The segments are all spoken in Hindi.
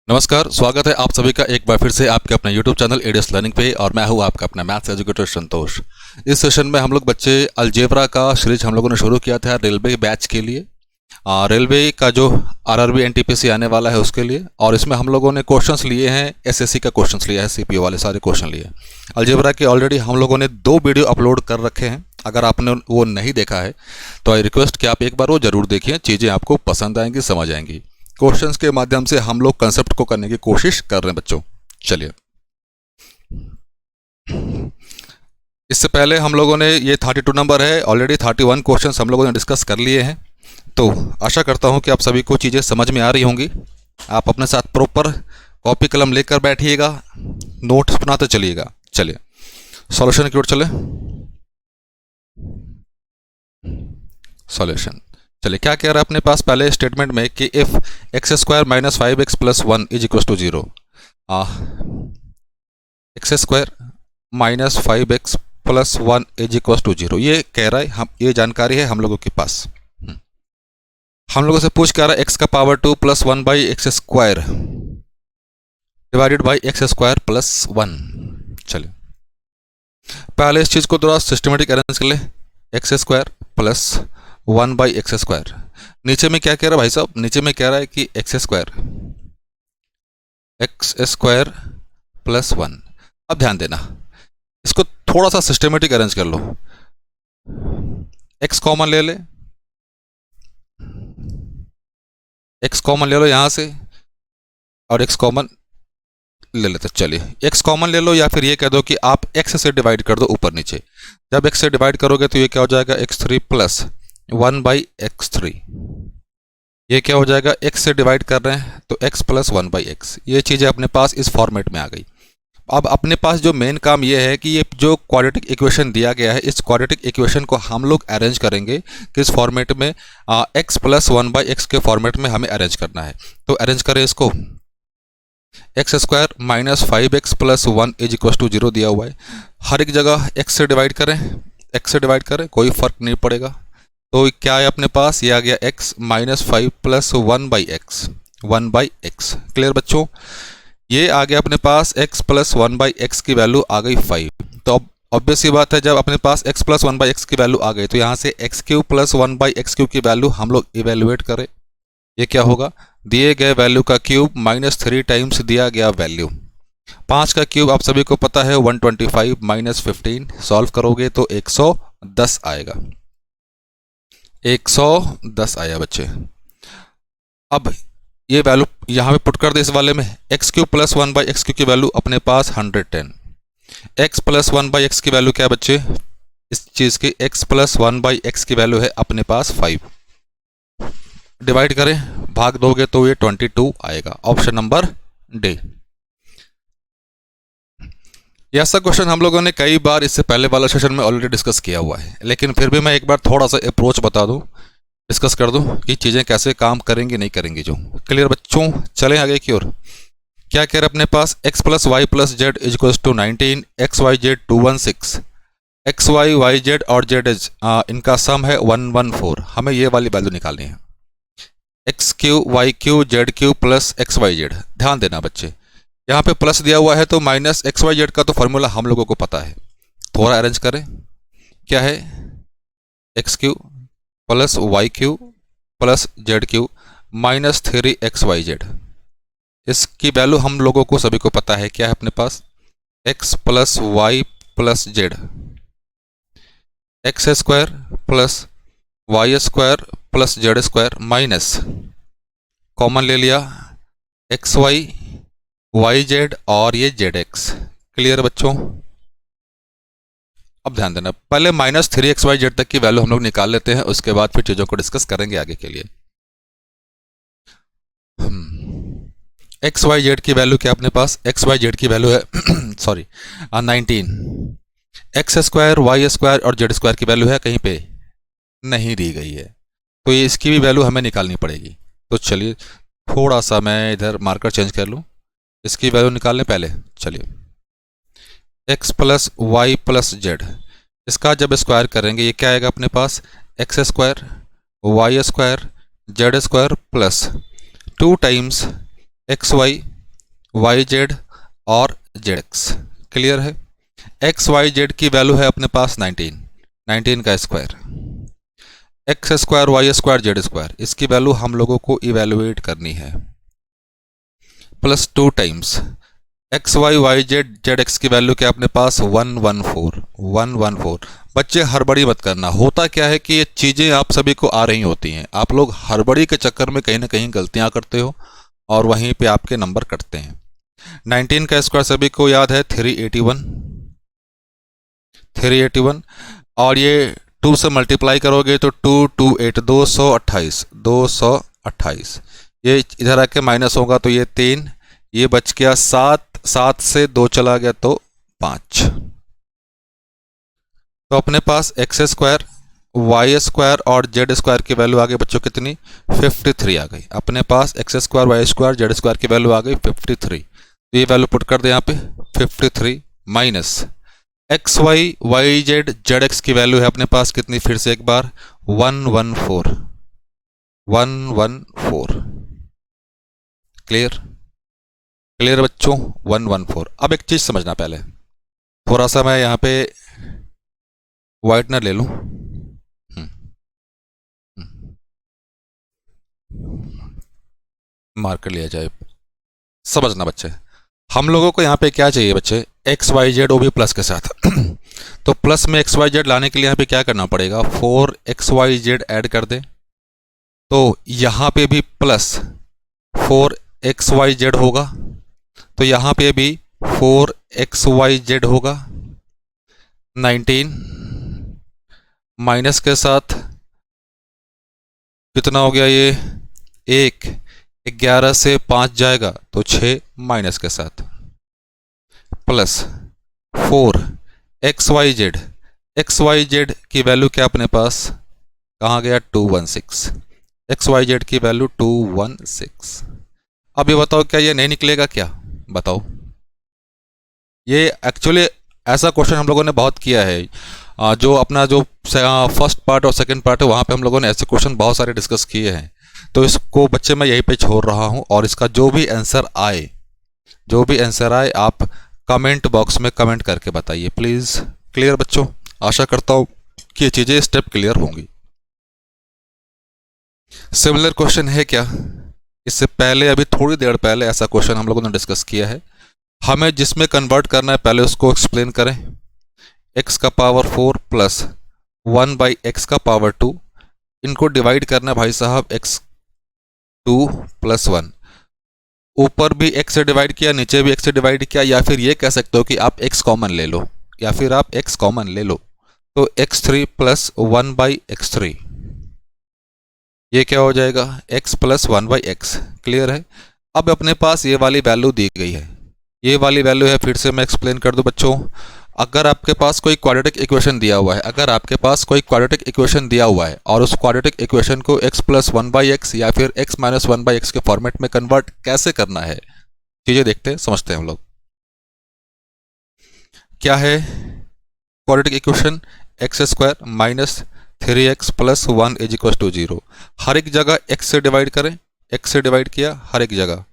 नमस्कार, स्वागत है आप सभी का एक बार फिर से आपके अपने YouTube चैनल एडीएस लर्निंग पे। और मैं हूं आपका अपना मैथ्स एजुकेटर संतोष। इस सेशन में हम लोग बच्चे अलजेब्रा का सीरीज हम लोगों ने शुरू किया था रेलवे बैच के लिए, रेलवे का जो आरआरबी एनटीपीसी आने वाला है उसके लिए। और इसमें हम लोगों ने क्वेश्चंस लिए हैं, एसएससी का क्वेश्चंस लिया है, सीपीओ वाले सारे क्वेश्चन लिए। अलजेब्रा के ऑलरेडी हम लोगों ने 2 वीडियो अपलोड कर रखे हैं। अगर आपने वो नहीं देखा है तो आई रिक्वेस्ट कि आप एक बार वो जरूर देखिए, चीज़ें आपको पसंद आएंगी, समझ आएंगी। क्वेश्चंस के माध्यम से हम लोग कंसेप्ट को करने की कोशिश कर रहे हैं बच्चों। चलिए, इससे पहले हम लोगों ने ये 32 नंबर है, ऑलरेडी 31 क्वेश्चंस हम लोगों ने डिस्कस कर लिए हैं। तो आशा करता हूं कि आप सभी को चीज़ें समझ में आ रही होंगी। आप अपने साथ प्रॉपर कॉपी कलम लेकर बैठिएगा, नोट्स बनाते चलिएगा। चलिए सॉल्यूशन की ओर चले। सॉल्यूशन, चलिए क्या कह रहा है अपने पास पहले स्टेटमेंट में कि if x square minus 5x plus 1 is equal to 0। X square minus 5x plus 1 is equal to 0, ये कह रहा है। हम ये जानकारी है हम लोगों के पास। हम लोगों से पूछ कर रहा है एक्स का power 2 plus 1 by x square divided by x square plus 1। चलिए पहले इस चीज़ को थोड़ा सिस्टमेटिक अरेंज कर ले। X square plus 1 by x square, नीचे में क्या कह रहा है भाई साहब? नीचे में कह रहा है कि एक्स स्क्वायर प्लस 1। अब ध्यान देना, इसको थोड़ा सा सिस्टमेटिक अरेंज कर लो। एक्स कॉमन ले ले, एक्स कॉमन ले लो यहां से, और एक्स कॉमन ले लेते। चलिए एक्स कॉमन ले लो, या फिर ये कह दो कि आप एक्स से डिवाइड कर दो ऊपर नीचे। जब एक्स से डिवाइड करोगे तो ये क्या हो जाएगा? x3 plus 1 by x3। ये क्या हो जाएगा? x से डिवाइड कर रहे हैं तो x प्लस 1 बाई एक्स। ये चीज़ें अपने पास इस फॉर्मेट में आ गई। अब अपने पास जो मेन काम ये है कि ये जो क्वाड्रेटिक इक्वेशन दिया गया है, इस क्वाड्रेटिक इक्वेशन को हम लोग अरेंज करेंगे किस फॉर्मेट में? x प्लस 1 बाई एक्स के फॉर्मेट में हमें अरेंज करना है। तो अरेंज करें इसको। X square minus 5x plus 1 is equal to 0 दिया हुआ है। हर एक जगह x से डिवाइड करें, x से डिवाइड करें, कोई फर्क नहीं पड़ेगा। तो क्या है अपने पास? ये आ गया x minus 5 plus 1 by x, 1 by x. Clear बच्चों? ये आ गया अपने पास x प्लस 1 बाई एक्स की वैल्यू आ गई 5। तो अब ऑब्वियस सी बात है, जब अपने पास x प्लस 1 बाई एक्स की वैल्यू आ गई तो यहाँ से x cube plus 1 by x cube की वैल्यू हम लोग इवेल्युएट करें। ये क्या होगा? दिए गए वैल्यू का क्यूब माइनस 3 टाइम्स दिया गया वैल्यू। 5 का क्यूब आप सभी को पता है 125 माइनस 15। सॉल्व करोगे तो 110 आएगा। 110 आया बच्चे। अब ये वैल्यू यहाँ पे पुट कर दे इस वाले में। X cube plus 1 by x cube की वैल्यू अपने पास 110। एक्स प्लस 1 बाई एक्स की वैल्यू क्या है बच्चे? इस चीज़ की एक्स प्लस 1 बाई एक्स की वैल्यू है अपने पास 5। डिवाइड करें, भाग दोगे तो ये 22 आएगा। Option number D. यह ऐसा क्वेश्चन हम लोगों ने कई बार इससे पहले वाला सेशन में ऑलरेडी डिस्कस किया हुआ है, लेकिन फिर भी मैं एक बार थोड़ा सा अप्रोच बता दूं, डिस्कस कर दूं कि चीज़ें कैसे काम करेंगी नहीं करेंगी जो। क्लियर बच्चों? चलें आगे की ओर। क्या कह रहे अपने पास? x plus y plus z is equal to 19, x y z 216, x y y z और जेड एज इनका सम है 114। हमें ये वाली वैल्यू निकालनी है। X cube y cube z cube plus x y z. ध्यान देना बच्चे, यहाँ पे प्लस दिया हुआ है तो माइनस एक्स वाई जेड का तो फॉर्मूला हम लोगों को पता है। थोड़ा अरेंज करें। क्या है? X cube plus y cube plus z cube minus 3 x y z. इसकी वैल्यू हम लोगों को सभी को पता है। क्या है अपने पास? X plus y plus z, x square plus y square plus z square minus common ले लिया एक्स वाई वाई जेड और ये जेड एक्स। क्लियर बच्चों? अब ध्यान देना, पहले माइनस 3 एक्स वाई जेड तक की वैल्यू हम लोग निकाल लेते हैं, उसके बाद फिर चीजों को डिस्कस करेंगे आगे के लिए। एक्स वाई जेड की वैल्यू क्या अपने पास? एक्स वाई जेड की वैल्यू है sorry 19। X square y square और जेड स्क्वायर की वैल्यू है कहीं पे नहीं दी गई है, तो ये इसकी भी वैल्यू हमें निकालनी पड़ेगी। तो चलिए थोड़ा सा मैं इधर मार्कर चेंज कर लूँ, इसकी वैल्यू निकालने पहले। चलिए x plus y plus z, इसका जब स्क्वायर करेंगे ये क्या आएगा अपने पास? X square y square z square plus 2 times x y y z और जेड एक्स। क्लियर है। एक्स वाई जेड की वैल्यू है अपने पास 19, 19 का square, x square y square z square, इसकी वैल्यू हम लोगों को इवेलुएट करनी है। Plus 2 times x y y z z x की वैल्यू क्या अपने पास 114, 114। बच्चे हड़बड़ी मत करना। होता क्या है कि ये चीज़ें आप सभी को आ रही होती हैं, आप लोग हड़बड़ी के चक्कर में कहीं ना कहीं गलतियां करते हो और वहीं पे आपके नंबर कटते हैं। 19 का स्क्वायर सभी को याद है 381, 381। और ये 2 से मल्टीप्लाई करोगे तो 2 2 8 228, 228। ये इधर आके माइनस होगा तो ये 3, ये बच गया 7, 7 से 2 चला गया तो 5। तो अपने पास एक्स स्क्वायर वाई स्क्वायर और जेड स्क्वायर की वैल्यू आ गई बच्चों कितनी 53 आ गई। अपने पास x square y square z square की वैल्यू आ गई 53। तो ये वैल्यू पुट कर दे यहाँ पे 53 minus x y y z z x की वैल्यू है अपने पास कितनी, फिर से एक बार 114, 114। क्लियर, क्लियर बच्चों, 114। अब एक चीज समझना, पहले थोड़ा सा मैं यहाँ पे व्हाइटनर ले लूं। मार्कर लिया जाए। समझना बच्चे, हम लोगों को यहाँ पे क्या चाहिए बच्चे, एक्स वाई जेड वो भी प्लस के साथ। तो प्लस में एक्स वाई जेड लाने के लिए यहाँ पे क्या करना पड़ेगा, 4 XY Z ऐड कर दे। तो यहाँ पे भी प्लस 4 XY Z होगा, तो यहाँ पे भी 4 XY Z होगा। 19 माइनस के साथ कितना हो गया, ये 1, 11 से 5 जाएगा तो 6 माइनस के साथ प्लस 4 XY Z की वैल्यू क्या अपने पास, कहाँ गया 216, XY Z की वैल्यू 216। अब ये बताओ क्या ये नहीं निकलेगा क्या, बताओ। ये एक्चुअली ऐसा क्वेश्चन हम लोगों ने बहुत किया है। जो अपना जो फर्स्ट पार्ट और सेकंड पार्ट है वहाँ पे हम लोगों ने ऐसे क्वेश्चन बहुत सारे डिस्कस किए हैं। तो इसको बच्चे मैं यहीं पे छोड़ रहा हूँ और इसका जो भी आंसर आए, जो भी आंसर आए आप कमेंट बॉक्स में कमेंट करके बताइए प्लीज़। क्लियर बच्चों, आशा करता हूँ कि ये चीज़ें स्टेप क्लियर होंगी। सिमिलर क्वेश्चन है क्या, इससे पहले अभी थोड़ी देर पहले ऐसा क्वेश्चन हम लोगों ने डिस्कस किया है। हमें जिसमें कन्वर्ट करना है पहले उसको एक्सप्लेन करें। x का पावर 4 प्लस 1 बाई एक्स का पावर 2, इनको डिवाइड करना है भाई साहब x2 प्लस 1। ऊपर भी x से डिवाइड किया, नीचे भी x से डिवाइड किया, या फिर ये कह सकते हो कि आप x कॉमन ले लो, या फिर आप x कॉमन ले लो। तो x3 प्लस 1 बाई x3, ये क्या हो जाएगा x plus 1 by x. Clear है। अब अपने पास ये वाली वैल्यू दी गई है, ये वाली वैल्यू है, फिर से मैं एक्सप्लेन कर दूं बच्चों। अगर आपके पास कोई क्वाड्रेटिक इक्वेशन दिया हुआ है, अगर आपके पास कोई क्वाड्रेटिक इक्वेशन दिया हुआ है और उस क्वाड्रेटिक इक्वेशन को x प्लस 1 बाई एक्स या फिर x माइनस 1 बाई एक्स के फॉर्मेट में कन्वर्ट कैसे करना है, चीज़ें देखते हैं, समझते हैं हम लोग। क्या है quadratic equation, x square minus 3x plus 1 is equal to 0। हर एक जगह x से डिवाइड करें, x से डिवाइड किया हर एक जगह,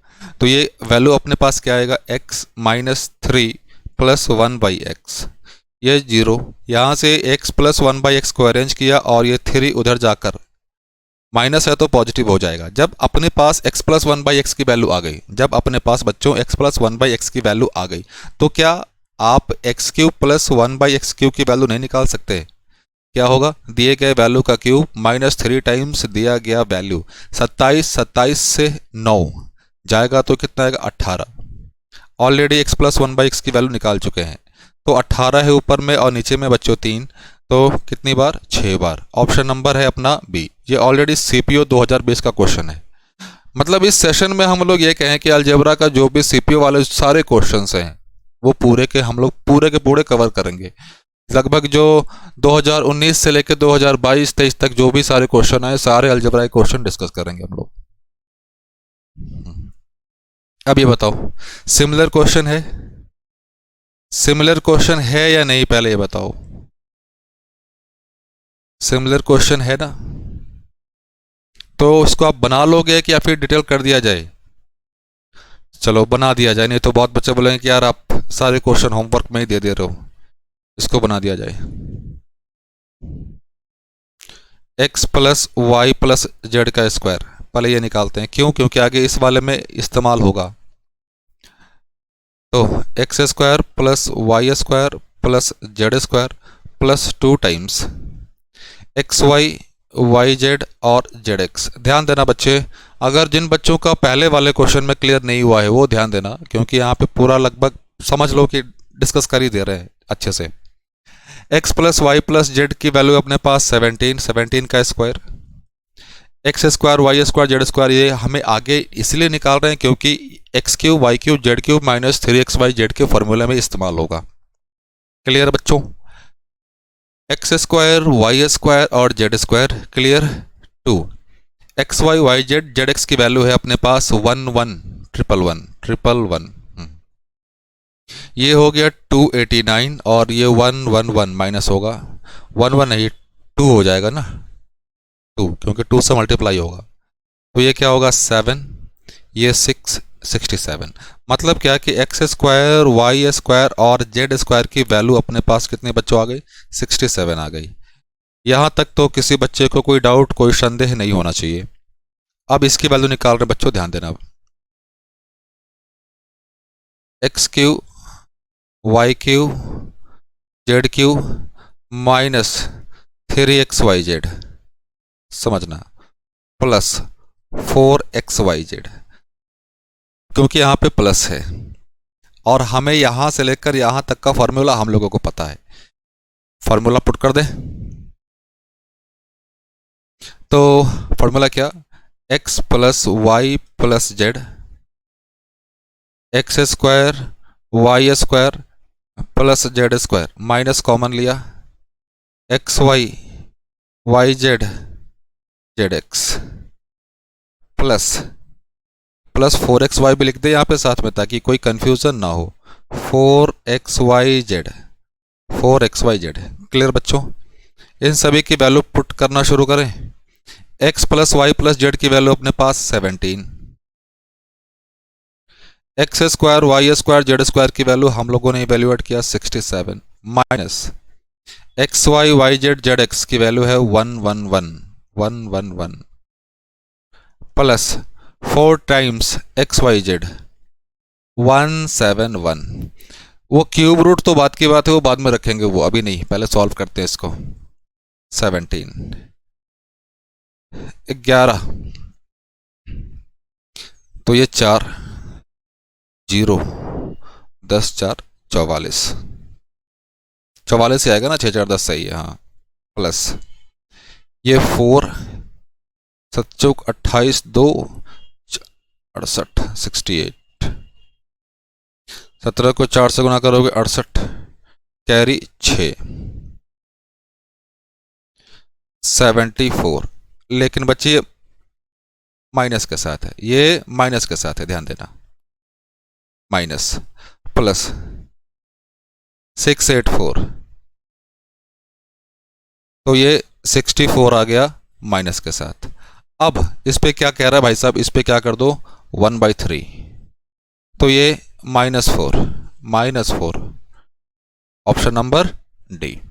तो ये वैल्यू अपने पास क्या आएगा, x minus 3 plus 1 by x, ये 0। यहाँ से x प्लस 1 बाई एक्स को अरेंज किया और ये 3 उधर जाकर माइनस है तो पॉजिटिव हो जाएगा। जब अपने पास x प्लस 1 बाई एक्स की वैल्यू आ गई, जब अपने पास बच्चों x प्लस 1 बाई एक्स की वैल्यू आ गई, तो क्या आप x cube plus 1 by x cube की वैल्यू नहीं निकाल सकते। क्या होगा, दिए गए वैल्यू का क्यूब माइनस 3 टाइम्स दिया गया वैल्यू, 27, 27 से 9 जाएगा तो कितना आएगा 18। Already x plus 1 by x की वैल्यू निकाल चुके हैं, तो 18 है ऊपर में और नीचे में बच्चों 3, तो कितनी बार 6 बार। ऑप्शन नंबर है अपना बी। ये ऑलरेडी CPO 2020 का क्वेश्चन है। मतलब इस सेशन में हम लोग ये कहें कि अलजेब्रा का जो भी CPO वाले सारे क्वेश्चंस हैं वो पूरे के हम लोग पूरे के पूरे कवर करेंगे। लगभग जो 2019 से लेकर 2022-23 तक जो भी सारे क्वेश्चन आए, सारे अलजेब्रा क्वेश्चन डिस्कस करेंगे हम लोग। अब ये बताओ सिमिलर क्वेश्चन है, सिमिलर क्वेश्चन है या नहीं, पहले ये बताओ। सिमिलर क्वेश्चन है ना, तो उसको आप बना लोगे कि या फिर डिटेल कर दिया जाए। चलो बना दिया जाए, नहीं तो बहुत बच्चे बोलेंगे कि यार आप सारे क्वेश्चन होमवर्क में ही दे रहे हो। इसको बना दिया जाए। x plus y plus z का स्क्वायर, पहले ये निकालते हैं, क्यों? क्योंकि आगे इस वाले में इस्तेमाल होगा। तो x square plus y square plus z square plus 2 times x y y z और जेड एक्स। ध्यान देना बच्चे, अगर जिन बच्चों का पहले वाले क्वेश्चन में क्लियर नहीं हुआ है वो ध्यान देना, क्योंकि यहाँ पे पूरा लगभग समझ लो कि डिस्कस कर ही दे रहे हैं अच्छे से। x plus y plus z की वैल्यू अपने पास 17, 17 का square, x square y square z square, ये हमें आगे इसलिए निकाल रहे हैं क्योंकि x cube y cube z cube minus 3x y z के फॉर्मूले में इस्तेमाल होगा। क्लियर बच्चों? एक्स स्क्वायर वाई स्क्वायर और z square clear. 2 x y y z z x की वैल्यू है अपने पास 1 1 ट्रिपल 1 ट्रिपल 1। ये हो गया 289 और ये 111 माइनस होगा 11 नहीं 2 हो जाएगा ना, 2 क्योंकि 2 से मल्टीप्लाई होगा। तो ये क्या होगा 7, ये 6 67। मतलब क्या कि एक्स स्क्वायर वाई स्क्वायर और जेड स्क्वायर की वैल्यू अपने पास कितने बच्चों आ गई? 67 आ गई। यहाँ तक तो किसी बच्चे को कोई डाउट कोई संदेह नहीं होना चाहिए। अब इसकी वैल्यू निकाल रहे बच्चों, ध्यान देना। X cube y cube z cube minus 3x y z, समझना, प्लस 4x वाई जेड, क्योंकि यहाँ पे प्लस है और हमें यहाँ से लेकर यहाँ तक का फॉर्मूला हम लोगों को पता है। फॉर्मूला पुट कर दे। तो फॉर्मूला क्या? x plus y plus z, x square y square plus z square, minus common लिया, x y y z z x plus 4x y भी लिख दे यहाँ पे साथ में ताकि कोई कंफ्यूजन ना हो। 4x y z 4x y z. Clear बच्चों? इन सभी की वैल्यू पुट करना शुरू करें। x plus y plus z की वैल्यू अपने पास 17, x square y square z square की वैल्यू हम लोगों ने इवेल्युएट किया 67, minus x y y z z x की वैल्यू है 111 plus 4 times x y z 171। वो क्यूब रूट तो बात की बात है, वो बाद में रखेंगे, वो अभी नहीं, पहले सॉल्व करते हैं इसको। 17 11 तो ये 4 0 10 4 44, 44 से आएगा ना, 6 4 10 सही है हाँ। प्लस ये 4 7 चौक 28 2 68 68, 17 को 4 से गुना करोगे 68, कैरी 6 74। लेकिन बच्चे ये माइनस के साथ है, ये माइनस के साथ है, ध्यान देना, माइनस प्लस 684, तो ये 64 आ गया माइनस के साथ। अब इस पे क्या कह रहा है भाई साहब? इस पे क्या कर दो 1/3, तो ये -4 ऑप्शन नंबर डी।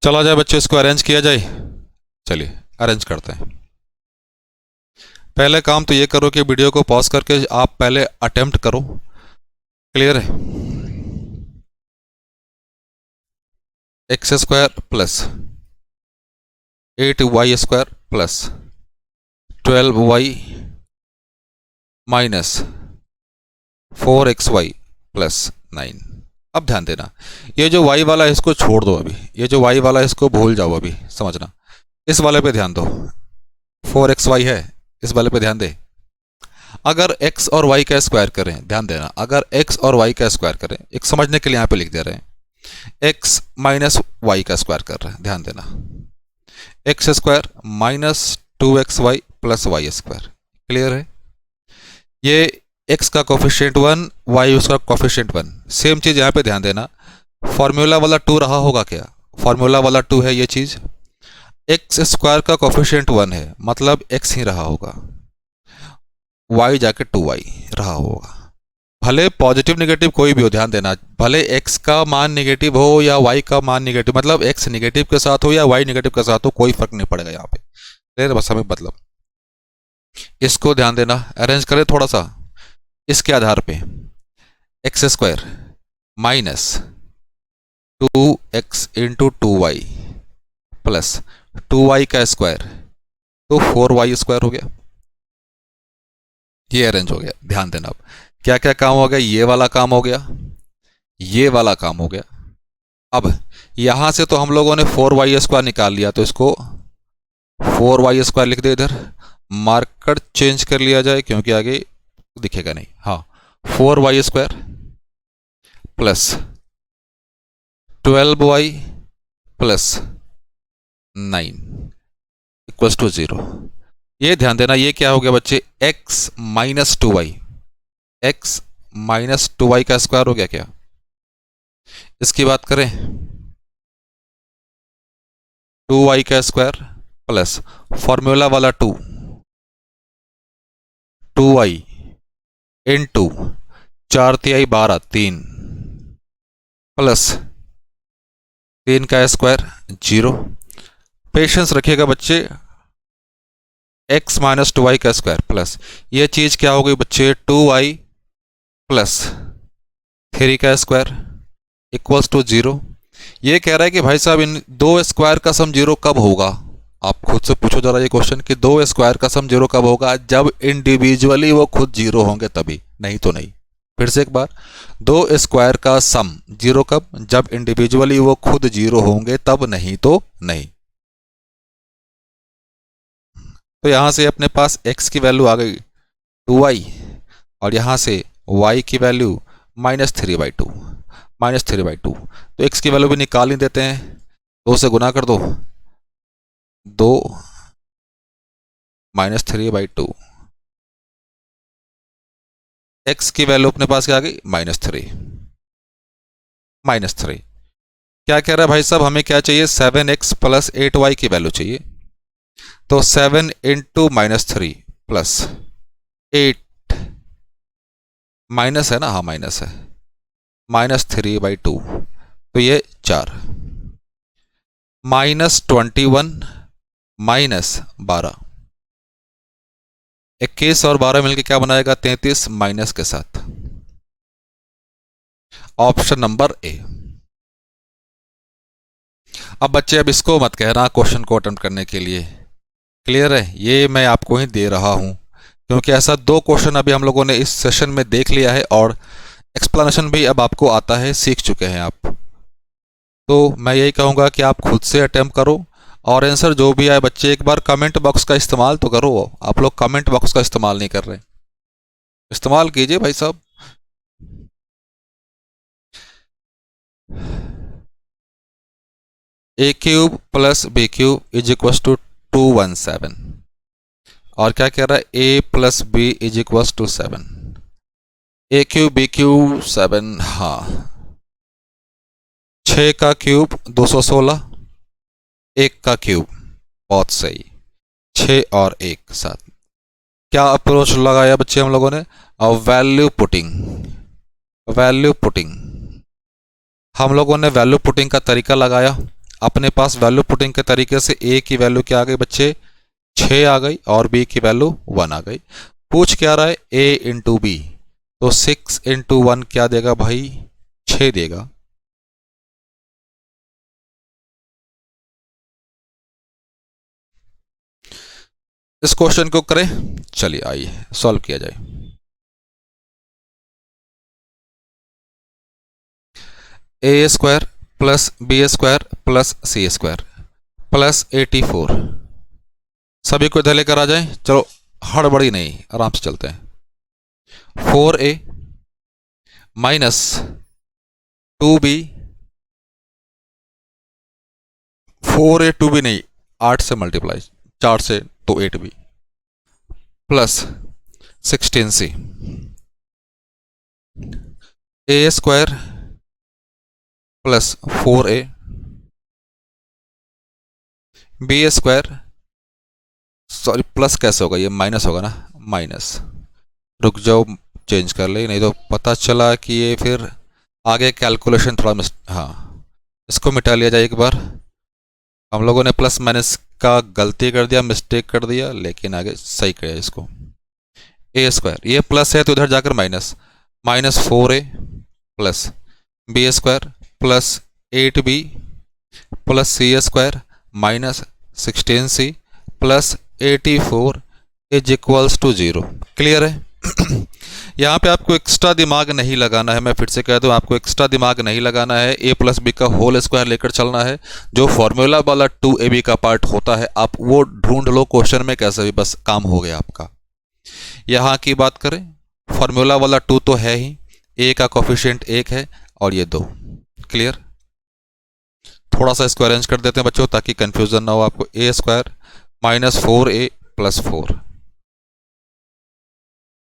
चला जाए बच्चों, इसको अरेंज किया जाए। चलिए अरेंज करते हैं। पहले काम तो ये करो कि वीडियो को पॉज करके आप पहले अटेम्प्ट करो। क्लियर है? X square plus 8y square plus 12y minus 4xy plus 9। अब ध्यान देना, ये जो y वाला है इसको छोड़ दो अभी, ये जो y वाला है इसको भूल जाओ अभी, समझना। इस वाले पे ध्यान दो, 4xy है, इस वाले पे ध्यान दे। अगर x और y का स्क्वायर करें, ध्यान देना, अगर x और y का स्क्वायर करें, एक समझने के लिए यहाँ पे लिख दे रहे हैं, x माइनस वाई का स्क्वायर कर रहे हैं, ध्यान देना, x square minus 2xy plus y square. Clear है? ये x का कोफिशिएंट 1, y उसका कोफिशिएंट 1। सेम चीज़ यहाँ पे ध्यान देना, फॉर्मूला वाला 2 रहा होगा क्या? फॉर्मूला वाला 2 है ये चीज़। एक्स स्क्वायर का कोफिशिएंट 1 है, मतलब x ही रहा होगा, y जाके 2y रहा होगा। भले पॉजिटिव नेगेटिव कोई भी हो, ध्यान देना, भले x का मान नेगेटिव हो या y का मान नेगेटिव, मतलब x नेगेटिव के साथ हो या y नेगेटिव के साथ हो, कोई फर्क नहीं पड़ेगा यहाँ पे। क्लियर? बस हमें मतलब इसको ध्यान देना। अरेंज करें थोड़ा सा इसके आधार पे, x square minus 2x into 2y plus 2y का स्क्वायर, तो 4y स्क्वायर हो गया। ये अरेंज हो गया। ध्यान देना, अब क्या क्या काम हो गया? ये वाला काम हो गया, ये वाला काम हो गया। अब यहां से तो हम लोगों ने 4y स्क्वायर निकाल लिया, तो इसको 4y स्क्वायर लिख दे इधर, मार्कर चेंज कर लिया जाए क्योंकि आगे दिखेगा नहीं। हाँ, 4y square plus 12y plus 9 equals to 0। ये ध्यान देना, ये क्या हो गया बच्चे? x minus 2y, x minus 2y का स्क्वायर हो गया क्या? इसकी बात करें, 2y का स्क्वायर प्लस फॉर्मूला वाला 2, 2y इंटू 4 तिहाई 12 3 प्लस 3 का स्क्वायर 0। पेशेंस रखिएगा बच्चे, x माइनस 2y का स्क्वायर प्लस ये चीज क्या हो गई बच्चे? 2y प्लस 3 का स्क्वायर इक्वल्स टू 0। ये कह रहा है कि भाई साहब इन दो स्क्वायर का सम 0 कब होगा? आप खुद से पूछो जरा ये क्वेश्चन कि दो स्क्वायर का सम 0 कब होगा? जब इंडिविजुअली वो खुद 0 होंगे तभी, नहीं तो नहीं। फिर से एक बार, दो स्क्वायर का सम 0 कब? जब इंडिविजुअली वो खुद 0 होंगे तब, नहीं तो नहीं। तो यहां से अपने पास x की वैल्यू आ गई 2y, और यहां से y की वैल्यू -3/2, -3/2। तो x की वैल्यू भी निकाल ही देते हैं, 2 से गुना कर दो, 2 -3/2, x की वैल्यू अपने पास क्या आ गई? -3। -3 क्या कह रहा है भाई साहब? हमें क्या चाहिए? 7x प्लस 8y की वैल्यू चाहिए। तो 7 इंटू -3 प्लस 8, माइनस है ना? हाँ माइनस है, -3/2, तो ये 4, -21 -12, 21 और 12 मिलकर क्या बनाएगा? 33 माइनस के साथ। Option number A. अब बच्चे, अब इसको मत कहना क्वेश्चन को अटेम्प्ट करने के लिए। क्लियर है? ये मैं आपको ही दे रहा हूं, क्योंकि ऐसा 2 क्वेश्चन अभी हम लोगों ने इस सेशन में देख लिया है, और एक्सप्लेनेशन भी अब आपको आता है, सीख चुके हैं आप। तो मैं यही कहूँगा कि आप खुद से अटेम्प्ट करो, और आंसर जो भी आए बच्चे, एक बार कमेंट बॉक्स का इस्तेमाल तो करो। आप लोग कमेंट बॉक्स का इस्तेमाल नहीं कर रहे, इस्तेमाल कीजिए भाई साहब। a cube plus b cube is equal to 217, और क्या कह रहा है? a plus b is equal to 7, a cube b cube 7, हाँ। 6 का क्यूब 216, 1 का क्यूब, बहुत सही, 6 और 1 साथ। क्या अप्रोच लगाया बच्चे हम लोगों ने? Value putting. वैल्यू पुटिंग, हम लोगों ने वैल्यू पुटिंग का तरीका लगाया। अपने पास वैल्यू पुटिंग के तरीके से a की वैल्यू क्या आ गई बच्चे? 6 आ गई, और b की वैल्यू 1 आ गई। पूछ क्या रहा है? a इंटू बी, तो 6 इंटू 1 क्या देगा भाई? 6 देगा। इस क्वेश्चन को करें, चलिए आइए सॉल्व किया जाए। A square plus b square plus c square plus 84, सभी को इधर लेकर आ जाए। चलो हड़बड़ी नहीं, आराम से चलते हैं। 4a minus 2b, 4a 2b नहीं, 8 से मल्टीप्लाई, 4 से तो 8b, plus 16c a square plus 4a b square, sorry plus कैसे होगा, ये माइनस होगा ना, माइनस, रुक जाओ चेंज कर ले, नहीं तो पता चला कि ये फिर आगे कैलकुलेशन थोड़ा हाँ, इसको मिटा लिया जाए एक बार। हम लोगों ने प्लस माइनस का गलती कर दिया, मिस्टेक कर दिया, लेकिन आगे सही किया इसको। ए स्क्वायर, ये प्लस है तो इधर जाकर minus, minus 4a plus b square plus 8b plus c square minus 16c plus 84 is equals to 0। Clear है? यहाँ पे आपको एक्स्ट्रा दिमाग नहीं लगाना है, मैं फिर से कह दूँ, आपको एक्स्ट्रा दिमाग नहीं लगाना है, a प्लस बी का होल स्क्वायर लेकर चलना है। जो फॉर्मूला वाला 2ab का पार्ट होता है आप वो ढूंढ लो क्वेश्चन में कैसे भी, बस काम हो गया आपका। यहाँ की बात करें, फॉर्मूला वाला 2 तो है ही, a का कोफिशिएंट 1 है और ये 2। क्लियर? थोड़ा सा इसको अरेंज कर देते हैं बच्चों ताकि कंफ्यूजन ना हो आपको। ए स्क्वायर माइनस 4a प्लस 4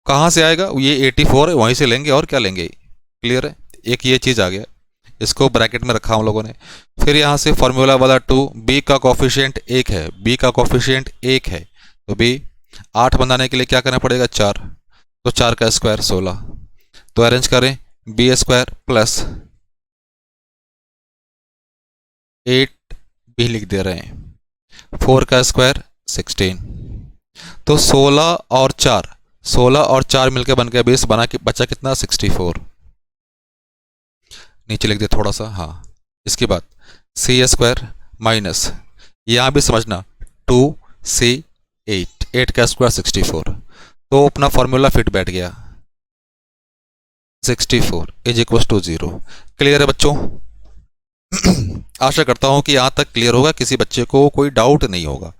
कहाँ से आएगा, ये 84 है, वहीं से लेंगे और क्या लेंगे। क्लियर है? एक ये चीज़ आ गया, इसको ब्रैकेट में रखा हम लोगों ने। फिर यहाँ से फॉर्मूला वाला 2, b का कोफिशिएंट 1 है, b का कोफिशिएंट 1 है तो b 8 बनाने के लिए क्या करना पड़ेगा, 4, तो 4 का स्क्वायर 16। तो अरेंज करें, बी स्क्वायर प्लस 8 भी लिख दे रहे हैं, 4 का स्क्वायर 16, तो 16 और 4 मिलकर बन गया 20, बना के बचा कितना, 64। नीचे लिख दे थोड़ा सा, हाँ। इसके बाद सी स्क्वायर माइनस, यहाँ भी समझना 2c 8 का स्क्वायर 64, तो अपना फॉर्मूला फिट बैठ गया, 64 इज इक्वल टू 0। क्लियर है बच्चों? आशा करता हूं कि यहां तक क्लियर होगा, किसी बच्चे को कोई डाउट नहीं होगा।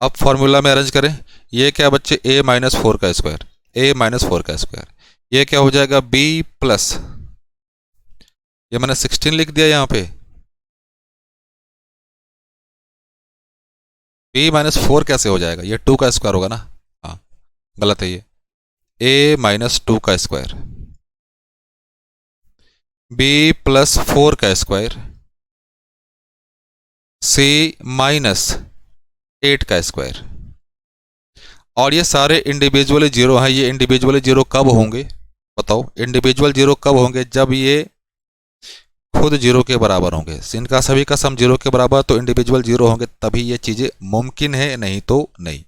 अब फॉर्मूला में अरेंज करें, ये क्या बच्चे, a माइनस 4 का स्क्वायर, a माइनस 4 का स्क्वायर, ये क्या हो जाएगा, b प्लस, ये मैंने 16 लिख दिया यहाँ पे, b माइनस 4 कैसे हो जाएगा, ये 2 का स्क्वायर होगा ना, हाँ गलत है, ये a माइनस 2 का स्क्वायर, b प्लस 4 का स्क्वायर, c माइनस 8 का स्क्वायर, और ये सारे इंडिविजुअली जीरो हैं। ये इंडिविजुअली जीरो कब होंगे बताओ, इंडिविजुअल जीरो कब होंगे, जब ये खुद जीरो के बराबर होंगे। इनका सभी का सम जीरो के बराबर, तो इंडिविजुअल जीरो होंगे तभी ये चीज़ें मुमकिन है, नहीं तो नहीं।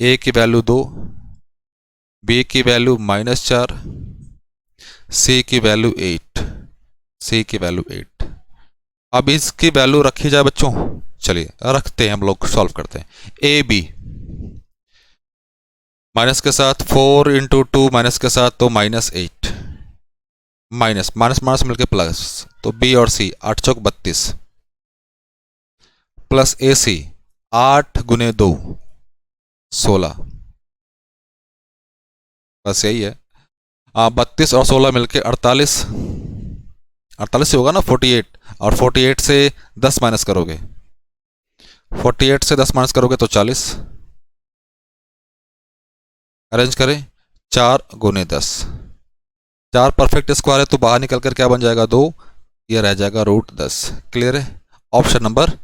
a की वैल्यू 2, b की वैल्यू -4, c की वैल्यू 8, c की वैल्यू 8। अब इसकी वैल्यू रखी जाए बच्चों, चलिए रखते हैं, हम लोग सॉल्व करते हैं। ए बी माइनस के साथ 4 इंटू 2 माइनस के साथ तो -8, माइनस माइनस माइनस मिलके प्लस, तो बी और सी 8 चौक 32 प्लस ए सी 8 गुने 2 16, बस यही है। 32 और 16 मिलके 48, 48 से होगा ना 48, और 48 से 10 माइनस करोगे, 48 से 10 माइनस करोगे तो 40। अरेंज करें, 4 गुने 10, 4 परफेक्ट स्क्वायर है तो बाहर निकल कर क्या बन जाएगा, 2, ये रह जाएगा √10। क्लियर है? Option number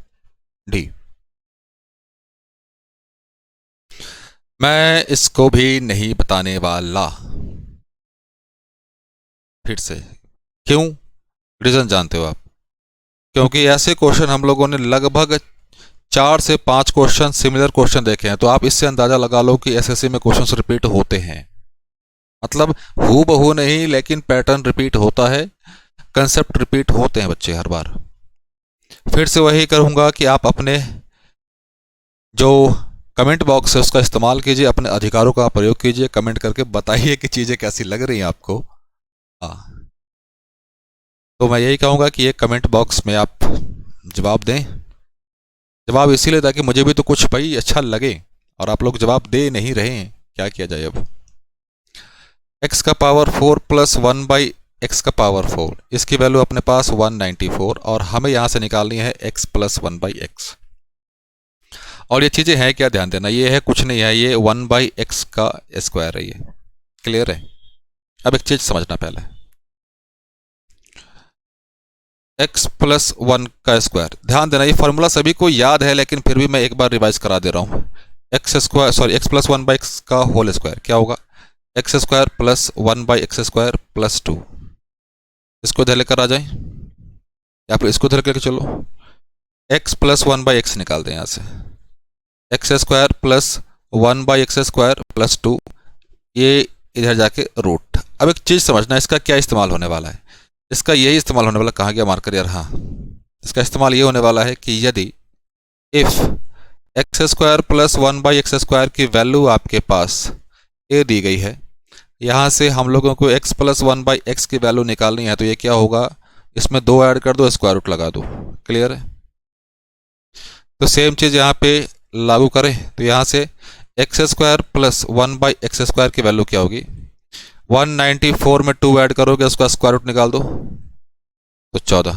D. मैं इसको भी नहीं बताने वाला, फिर से, क्यों, रीजन जानते हो आप, क्योंकि ऐसे क्वेश्चन हम लोगों ने लगभग 4 से 5 क्वेश्चन सिमिलर क्वेश्चन देखे हैं, तो आप इससे अंदाजा लगा लो कि एसएससी में क्वेश्चन रिपीट होते हैं। मतलब हूबहू नहीं, लेकिन पैटर्न रिपीट होता है, कंसेप्ट रिपीट होते हैं बच्चे हर बार। फिर से वही करूंगा कि आप अपने जो कमेंट बॉक्स है उसका इस्तेमाल कीजिए, अपने अधिकारों का प्रयोग कीजिए, कमेंट करके बताइए कि चीज़ें कैसी लग रही हैं आपको। हाँ, तो मैं यही कहूँगा कि एक कमेंट बॉक्स में आप जवाब दें, जवाब इसीलिए ताकि मुझे भी तो कुछ भाई अच्छा लगे, और आप लोग जवाब दे नहीं रहे हैं, क्या किया जाए अब। x का पावर 4 प्लस 1 बाई एक्स का पावर 4, इसकी वैल्यू अपने पास 194, और हमें यहाँ से निकालनी है x प्लस 1 बाई एक्स। और ये चीज़ें हैं क्या, ध्यान देना, ये है कुछ नहीं है, ये 1/x का स्क्वायर है, ये क्लियर है। अब एक चीज़ समझना पहले, x प्लस 1 का स्क्वायर, ध्यान देना ये फॉर्मूला सभी को याद है, लेकिन फिर भी मैं एक बार रिवाइज करा दे रहा हूँ। x प्लस 1/x का होल स्क्वायर क्या होगा, x square plus 1/x square plus 2। इसको इधर लेकर आ जाए या फिर इसको इधर करके चलो, x प्लस 1/x निकाल दें यहाँ से, x square plus 1/x square plus 2, ये इधर जाके रूट। अब एक चीज़ समझना, इसका क्या इस्तेमाल होने वाला है, इसका यही इस्तेमाल होने वाला, कहाँ गया मार्कर यार, हाँ, इसका इस्तेमाल ये होने वाला है कि यदि if x square plus 1/x square की वैल्यू आपके पास ए दी गई है, यहाँ से हम लोगों को x प्लस 1/x की वैल्यू निकालनी है, तो ये क्या होगा, इसमें 2 ऐड कर दो, स्क्वायर रूट लगा दो, क्लियर है। तो सेम चीज़ यहाँ पे लागू करें, तो यहाँ से x square plus 1/x square की वैल्यू क्या होगी, 194 में 2 ऐड करोगे, उसका स्क्वायर रूट निकाल दो तो 14,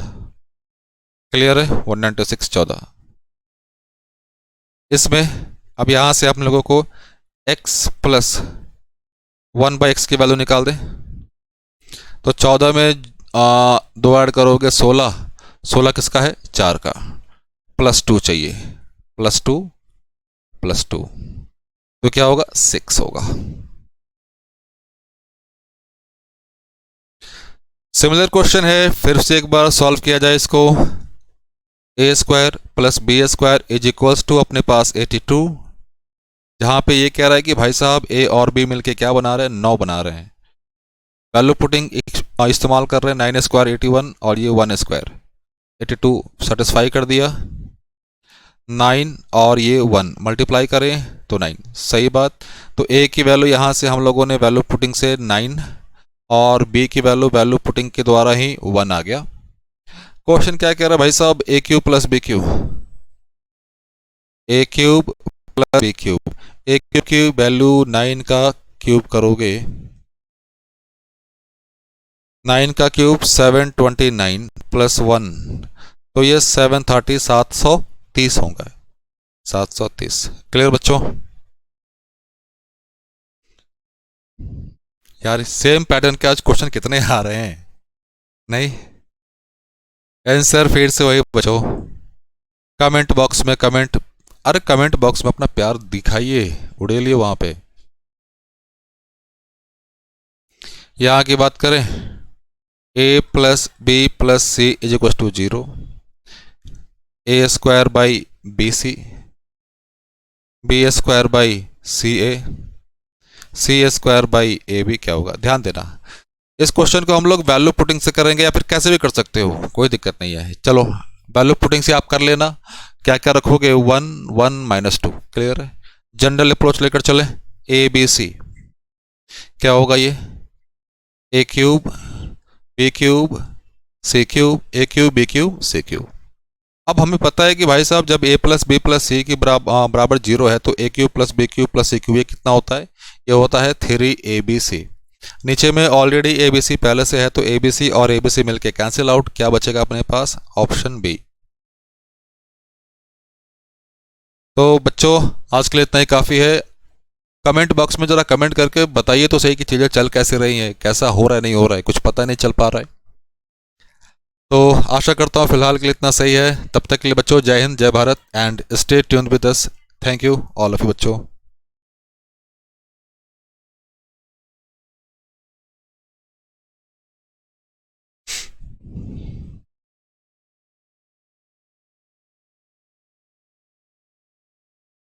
क्लियर है, 196 14। इसमें अब यहाँ से हम लोगों को x प्लस 1/x की वैल्यू निकाल दें, तो 14 में 2 ऐड करोगे 16, 16 किसका है, 4 का, प्लस 2 चाहिए, प्लस 2 प्लस 2, तो क्या होगा, 6 होगा। सिमिलर क्वेश्चन है, फिर से एक बार सॉल्व किया जाए इसको। A square plus b square is equals to अपने पास 82, जहाँ पे ये कह रहा है कि भाई साहब ए और बी मिलके क्या बना रहे हैं, 9 बना रहे हैं। वैल्यू पुटिंग इस्तेमाल कर रहे हैं, 9 स्क्वायर 81 और ये 1 स्क्वायर 82 सेटिस्फाई कर दिया, 9 और ये 1 मल्टीप्लाई करें तो 9, सही बात। तो ए की वैल्यू यहाँ से हम लोगों ने वैल्यू पुटिंग से 9 और बी की वैल्यू पुटिंग के द्वारा ही 1 आ गया। क्वेश्चन क्या कह रहा है भाई साहब, ए cube plus b cube, a cube plus b cube, a cube की वैल्यू 9 का क्यूब करोगे, 9 का क्यूब 729 प्लस 1, तो ये 730 730 होगा, 730, क्लियर बच्चों। यार सेम पैटर्न के आज क्वेश्चन कितने आ रहे हैं, नहीं आंसर फिर से वही बच्चों, कमेंट बॉक्स में कमेंट, अरे कमेंट बॉक्स में अपना प्यार दिखाइए, उड़ेलिए वहां पे। यहाँ की बात करें, a plus b plus c is equal to 0, a square by b c, b square by c a, c square by a b क्या होगा, ध्यान देना। इस क्वेश्चन को हम लोग वैल्यू पुटिंग से करेंगे या फिर कैसे भी कर सकते हो, कोई दिक्कत नहीं है। चलो वैल्यू पुटिंग से आप कर लेना, क्या क्या रखोगे, 1 1 माइनस 2, क्लियर है। जनरल अप्रोच लेकर चले, ए बी सी क्या होगा, ये a cube b cube c cube, a cube b cube c cube. अब हमें पता है कि भाई साहब जब a plus b plus c की बराबर 0 है, तो a cube plus b cube plus c cube ये कितना होता है, ये होता है 3abc। नीचे में ऑलरेडी abc पहले से है, तो abc और abc मिलके कैंसिल आउट, क्या बचेगा अपने पास, ऑप्शन बी। तो बच्चों आज के लिए इतना ही काफ़ी है। कमेंट बॉक्स में ज़रा कमेंट करके बताइए तो सही कि चीज़ें चल कैसे रही हैं, कैसा हो रहा है नहीं हो रहा है, कुछ पता नहीं चल पा रहा है। तो आशा करता हूँ फिलहाल के लिए इतना सही है। तब तक के लिए बच्चों जय हिंद जय Bharat and stay tuned with us. Thank you all of you बच्चों।